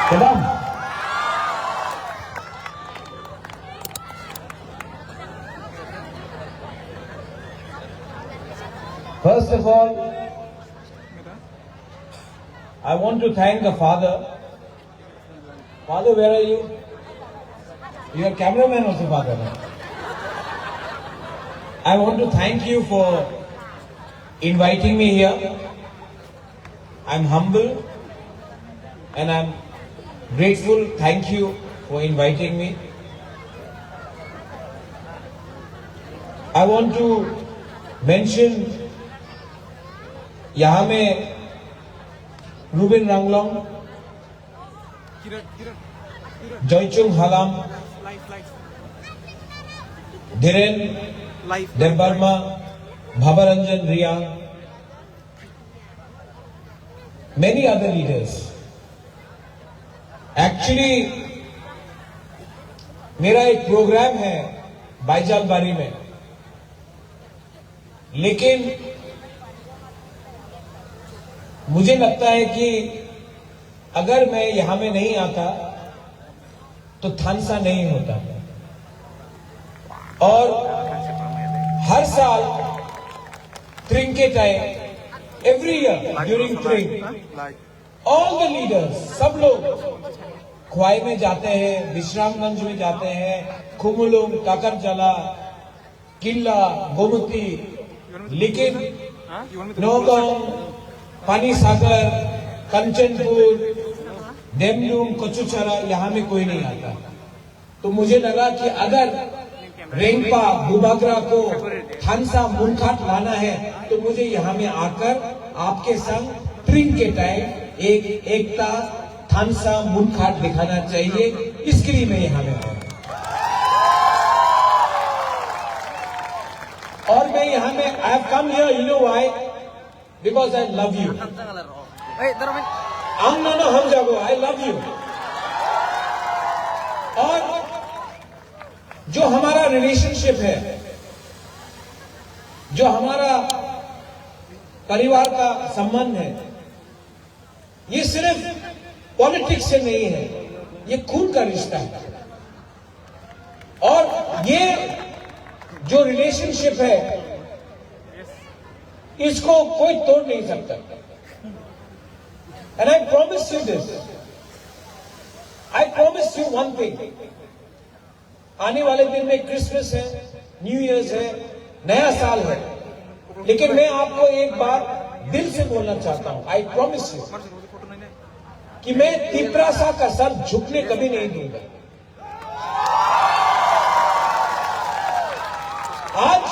Kedam. First of all, I want to thank the father. Father, where are you? You are cameraman also, father. I want to thank you for inviting me here. I'm humble and I'm grateful. Thank you for inviting me. I want to mention यहाँ में Ruben Ranglong, Joychung Halam, Dhiren Debbarma, Bhabaranjan Riang, many other leaders. Actually, मेरा एक programme है बाईजालबारी में, लेकिन मुझे लगता है कि अगर मैं यहां में नहीं आता तो थानसा नहीं होता। और हर साल त्रिंग के time every year during Tring all the leaders सब लोग ख्वाई में जाते हैं, विश्रामगंज में जाते हैं, खुमुलुंग, काकरजला, किला, गोमती, लेकिन नौगांव, पानी सागर, कंचनपुर, देमलुंग, कचुचरा यहां में कोई नहीं आता। तो मुझे लगा कि अगर रेंगपा बुबागरा को थानसा मुनखाट लाना है तो मुझे यहां में आकर आपके संग ट्रिंग के टाइम एक एकता थानसा मुनखाट दिखाना चाहिए, इसके लिए मैं यहां में हूं। और मैं यहां में I have come here, you know why? Because I love you. हम जागो, आई लव यू। और जो हमारा रिलेशनशिप है, जो हमारा परिवार का संबंध है, ये सिर्फ पॉलिटिक्स से नहीं है, ये खून का रिश्ता है। और ये जो रिलेशनशिप है इसको कोई तोड़ नहीं सकता। And I promise you this, I promise you one thing, आने वाले दिन में क्रिसमस है, न्यू ईयर्स है, नया साल है, लेकिन मैं आपको एक बार दिल से बोलना चाहता हूं, आई प्रॉमिस यू कि मैं तिपरासा का सर झुकने कभी नहीं दूंगा। आज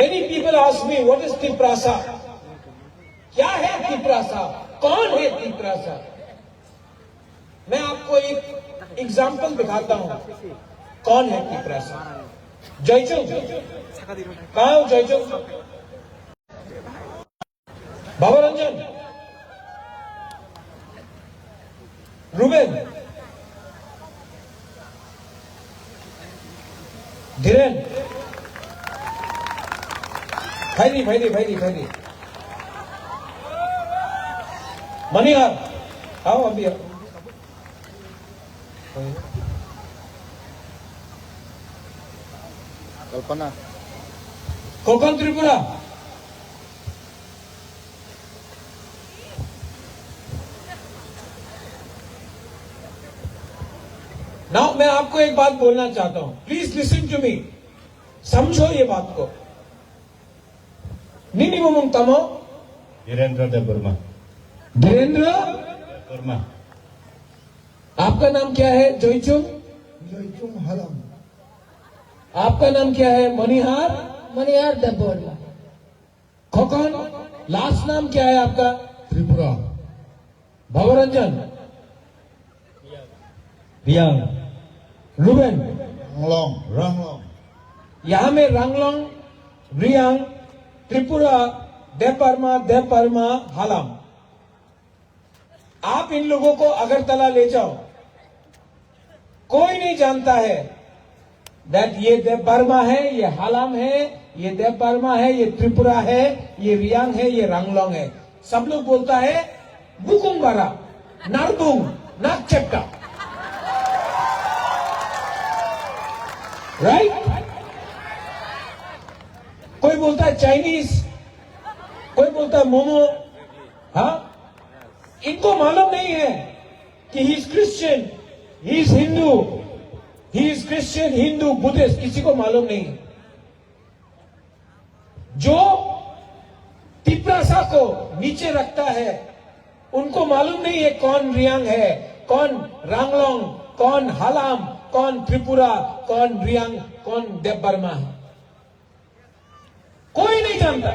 many people ask me what is Tiprasa, क्या है तिपरासा, कौन है तिपरासा? मैं आपको एक एग्जाम्पल दिखाता हूं कौन है तिपरासा। जयचुंग, कहां हो जयचुंग? भाबारंजन, रूबेन, धीरेन, भाई मणिहार, आओ अभी आओ। कल्पना, कोकण त्रिपुरा, नाउ मैं आपको एक बात बोलना चाहता हूं, प्लीज लिसन टू मी, समझो ये बात को। नीनी मुमुंग तमो धीरेन्द्र देबबर्मा। धीरेन्द्र वर्मा। आपका नाम क्या है? जॉयचुंग, जयचुंग हालाम। आपका नाम क्या है? मणिहार, मणिहार देबबर्मा। खोकन, लास्ट नाम क्या है आपका? त्रिपुरा। भाबारंजन, रियांग। रूबेन, रंगलोंग। यहां में रंगलोंग, रियांग, त्रिपुरा, देबबर्मा, हालाम। आप इन लोगों को अगरतला ले जाओ, कोई नहीं जानता है दैट ये देबबर्मा है, ये हालाम है, ये देबबर्मा है, ये त्रिपुरा है, ये रियांग है, ये रंगलोंग है। सब लोग बोलता है बुकुंबारा, नारबुंग, नाक चट्टा, राइट? कोई बोलता है चाइनीज, कोई बोलता है मोमो। हाँ, इनको मालूम नहीं है कि he is Christian, he is Hindu, he is Christian, Hindu, Buddhist, किसी को मालूम नहीं है। जो तिपरासा को नीचे रखता है उनको मालूम नहीं है कौन रियांग है, कौन रांगलोंग, कौन हालाम, कौन त्रिपुरा, कौन रियांग, कौन देवबर्मा है। कोई नहीं जानता,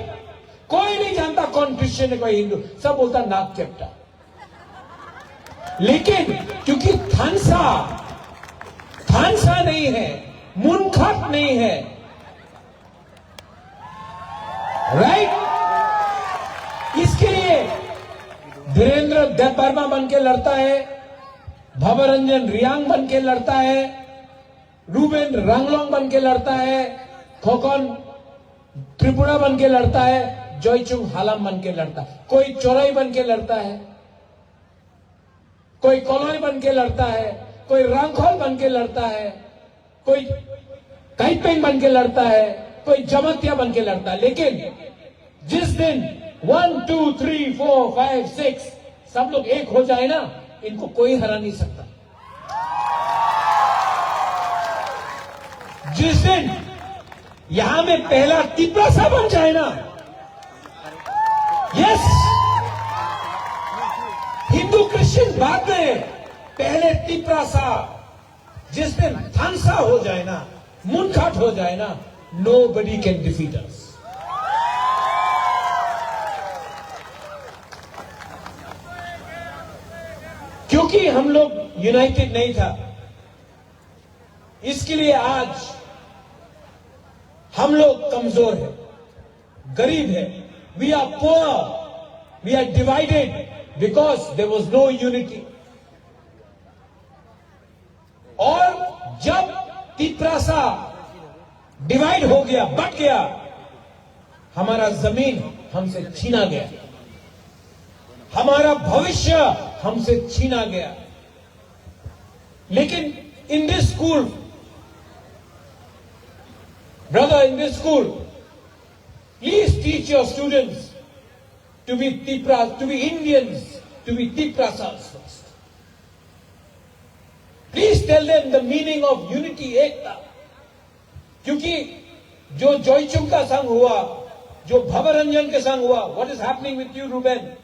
कोई नहीं जानता कौन क्रिश्चियन है, कोई हिंदू, सब बोलता नाक चट्टा। लेकिन क्योंकि थानसा नहीं है, मुनखात नहीं है, राइट? इसके लिए धीरेन्द्र देवबर्मा बन के लड़ता है, भवरंजन रियांग बन के लड़ता है, रूबेन रांगलोंग बन के लड़ता है, खोकन त्रिपुरा बन के लड़ता है, जोईचुंग हालाम बन के लड़ता है, कोई चोराई बन के लड़ता है, कोई कॉलोनी बन के लड़ता है, कोई रांगखोल बन के लड़ता है, कोई काइपेंग बन के लड़ता है, कोई जमतिया बन के लड़ता है। लेकिन जिस दिन 1 2 3 4 5 6 सब लोग एक हो जाए ना, इनको कोई हरा नहीं सकता। जिस दिन यहां में पहला तिपरासा बन जाए ना, यस, हिंदू क्रिश्चियन बाद में, पहले तिपरासा, जिस दिन थानसा हो जाए ना, मुनखाट हो जाए ना, nobody can defeat us. क्योंकि हम लोग यूनाइटेड नहीं था, इसके लिए आज हम लोग कमजोर है, गरीब है। We are poor, we are divided because there was no unity. और जब तिपरासा डिवाइड हो गया, बट गया, हमारा जमीन हमसे छीना गया, हमारा भविष्य हमसे छीना गया। लेकिन in this school, brother, in this school, please teach your students to be Indians, to be Tiprasas first. Please tell them the meaning of unity, एकता। क्योंकि जो जोईचुंग का संग हुआ, जो भवरंजन के संग हुआ, what is happening with you, Ruben?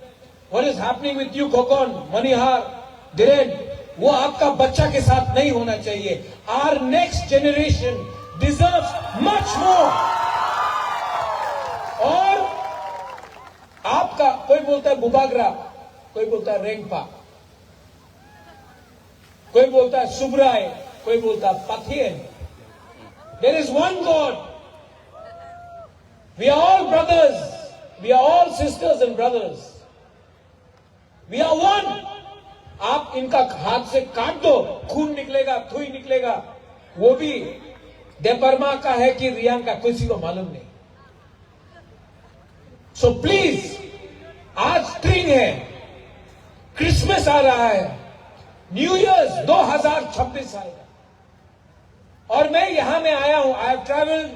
What is happening with you, Kokon, Manihar, Dhiren? वो आपका बच्चा के साथ नहीं होना चाहिए। Our next generation deserves much more. और आपका, कोई बोलता है बुबागरा, कोई बोलता है रेंगपा, कोई बोलता है सुब्राय, कोई बोलता है पथियन। There is one God. We are all brothers. We are all sisters and brothers. We are one. आप इनका हाथ से काट दो, खून निकलेगा, थुई निकलेगा। वो भी देवबर्मा का है कि रियांग का, किसी को मालूम नहीं। सो प्लीज, आज स्प्रिंग है, क्रिसमस आ रहा है, न्यू ईयर्स 2026 आएगा, और मैं यहां में आया हूं। आई हैव ट्रेवल्ड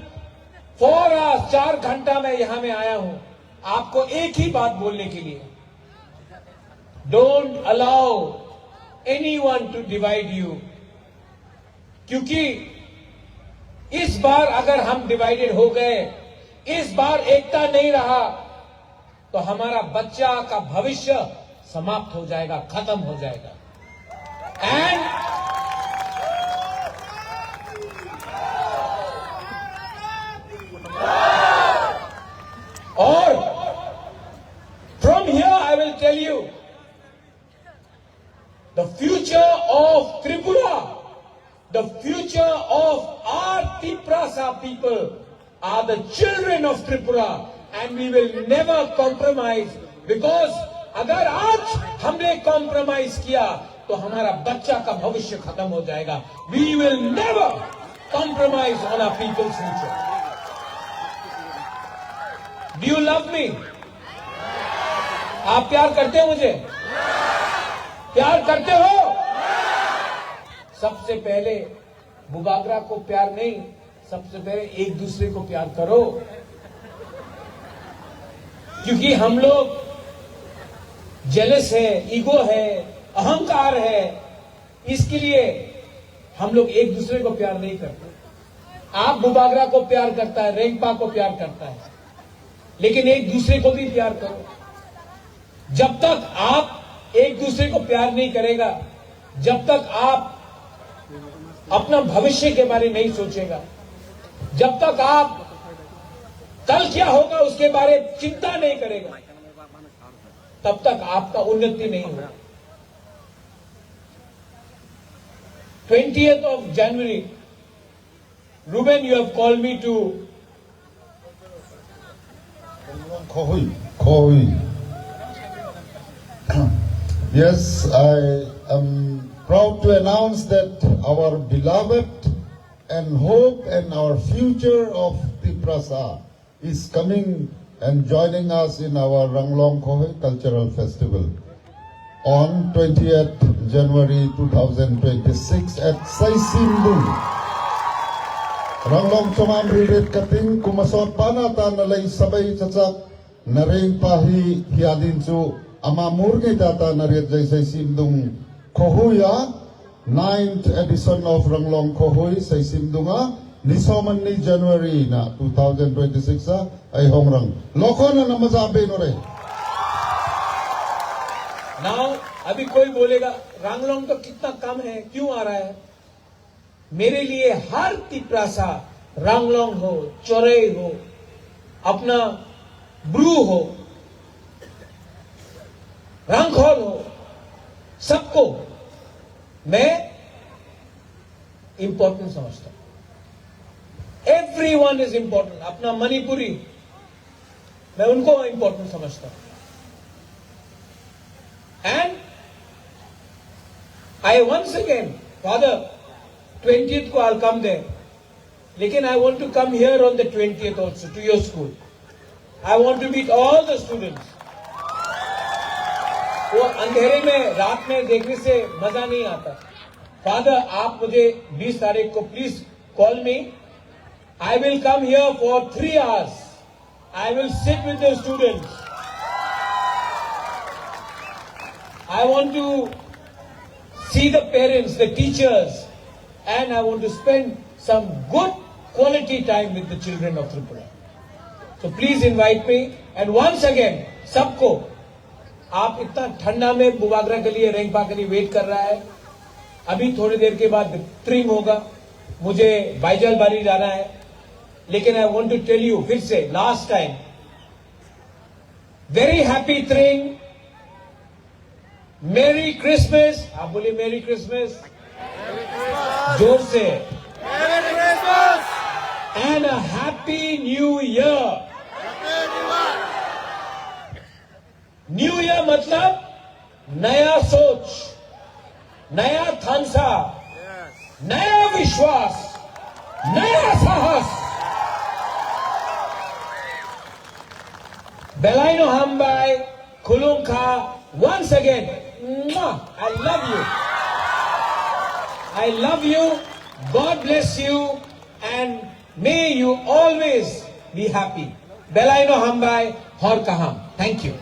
4 hours, 4 घंटा मैं यहां में आया हूं आपको एक ही बात बोलने के लिए, don't allow anyone to divide you. क्योंकि इस बार अगर हम डिवाइडेड हो गए, इस बार एकता नहीं रहा, तो हमारा बच्चा का भविष्य समाप्त हो जाएगा, खत्म हो जाएगा। एंड और from here I will tell you, the future of Tripura, the future of our Tiprasa people are the children of Tripura, and we will never compromise, because अगर आज हमने कॉम्प्रोमाइज किया तो हमारा बच्चा का भविष्य खत्म हो जाएगा। We will never compromise on our people's future. Do you love me? आप प्यार करते हैं मुझे? प्यार करते हो? सबसे पहले बुबागरा को प्यार नहीं, सबसे पहले एक दूसरे को प्यार करो, क्योंकि हम लोग जेलस है, ईगो है, अहंकार है, इसके लिए हम लोग एक दूसरे को प्यार नहीं करते। आप बुबागरा को प्यार करता है, रेंगपा को प्यार करता है, लेकिन एक दूसरे को भी प्यार करो। जब तक आप एक दूसरे को प्यार नहीं करेगा, जब तक आप अपना भविष्य के बारे नहीं सोचेगा, जब तक आप कल क्या होगा उसके बारे चिंता नहीं करेगा, तब तक आपका उन्नति नहीं होगा। 20th of January, Ruben, you have called me to Khohui. Yes, I am proud to announce that our beloved and hope and our future of Tiprasa is coming and joining us in our Ranglong Khohui Cultural Festival on 20th January 2026 at Saisimbu. Ranglong Chomam Ririt Kating Kumasot Panata Nalay Sabay Chachak Naring Pahi Hiadinsu Amamurgi Data Narit Saisimdung Khohuya 9th edition of Ranglong Khohui Saisimdunga Nisoman ni January na 2026 ay hongrang loko na namasabi no re. Now अभी कोई बोलेगा रंगलोंग तो कितना कम है, क्यों आ रहा है? मेरे लिए हर तिपरासा, रंगलोंग हो, चौरई हो, अपना ब्रू हो, रंगखोल हो, सबको मैं इंपॉर्टेंट समझता हूं। Everyone is important. अपना मणिपुरी मैं उनको इंपॉर्टेंट समझता हूं। And I once again, Father, 20th को I'll come there. लेकिन I want to come here on the 20th also to your school. I want to meet all the students. वो अंधेरे में रात में देखने से मजा नहीं आता। Father, आप मुझे 20 तारीख को please call me. I will come here for 3 hours. I will sit with the students. I want to see the parents, the teachers, and I want to spend some good quality time with the children of Tripura. So please invite me. And once again, सबको, आप इतना ठंडा में बुबागरा के लिए, रेंगपा के लिए wait कर रहा है। अभी थोड़ी देर के बाद ट्रिंग होगा, मुझे बाइजल बारी जाना है। लेकिन I want to tell you फिर से last time, very happy ट्रिंग, मेरी क्रिसमस। आप बोलिए मेरी क्रिसमस जोर से, मेरी Christmas and a happy new year. New year मतलब नया सोच, नया थानसा, नया विश्वास, नया साहस। बेलाइनो हमबाई खुलुंखा, once again, I love you. I love you. God bless you, and may you always be happy. Belaino Hambai, Hor Kaham. Thank you.